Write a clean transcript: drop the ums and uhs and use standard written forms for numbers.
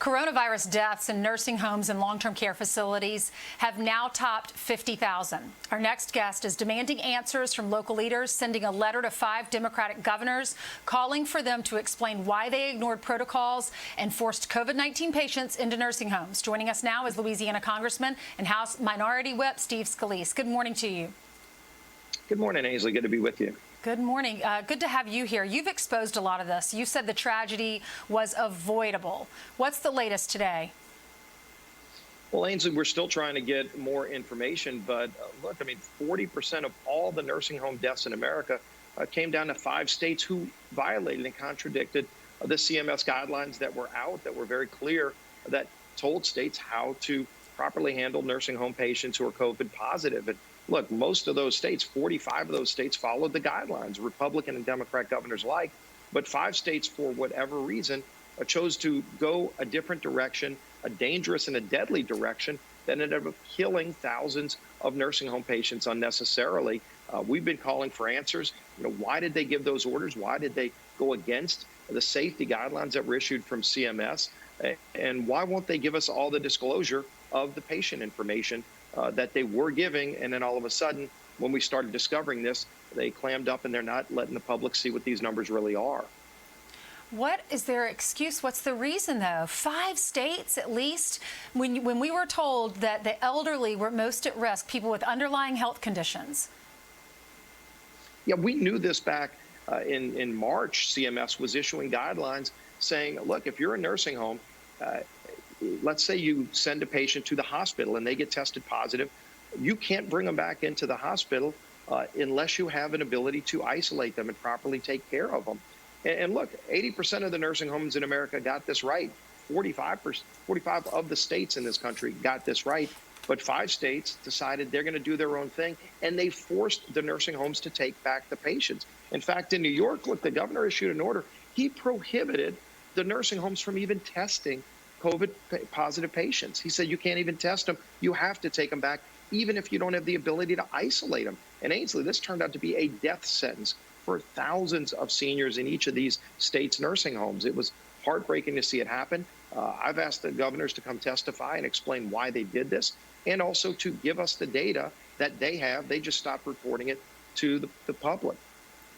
Coronavirus deaths in nursing homes and long-term care facilities have now topped 50,000. Our next guest is demanding answers from local leaders, sending a letter to 5 Democratic governors, calling for them to explain why they ignored protocols and forced COVID-19 patients into nursing homes. Joining us now is Louisiana Congressman and House Minority Whip Steve Scalise. Good morning to you. Good morning, Ainsley. Good to be with you. Good morning. Good to have you here. You've exposed a lot of this. You said the tragedy was avoidable. What's the latest today? Well, Ainsley, we're still trying to get more information, but look, I mean, 40% of all the nursing home deaths in America came down to 5 states who violated and contradicted the CMS guidelines that were out, that were very clear, that told states how to properly handle nursing home patients who are COVID positive. And look, most of those states, 45 of those states, followed the guidelines, Republican and Democrat governors alike. But 5 states, for whatever reason, chose to go a different direction, a dangerous and a deadly direction that ended up killing thousands of nursing home patients unnecessarily. We've been calling for answers. Why did they give those orders? Why did they go against the safety guidelines that were issued from CMS? And why won't they give us all the disclosure of the patient information that they were giving? And then all of a sudden, when we started discovering this, they clammed up and they're not letting the public see what these numbers really are. What is their excuse? What's the reason, though? 5 states, at least, when we were told that the elderly were most at risk, people with underlying health conditions. Yeah, we knew this back in March. CMS was issuing guidelines saying, look, if you're a nursing home, let's say you send a patient to the hospital and they get tested positive, you can't bring them back into the hospital unless you have an ability to isolate them and properly take care of them. And look, 80% of the nursing homes in America got this right. 45 of the states in this country got this right. But 5 states decided they're going to do their own thing, and they forced the nursing homes to take back the patients. In fact, in New York, look, the governor issued an order. He prohibited the nursing homes from even testing COVID-positive patients. He said, you can't even test them. You have to take them back, even if you don't have the ability to isolate them. And Ainsley, this turned out to be a death sentence for thousands of seniors in each of these states' nursing homes. It was heartbreaking to see it happen. I've asked the governors to come testify and explain why they did this, and also to give us the data that they have. They just stopped reporting it to the public.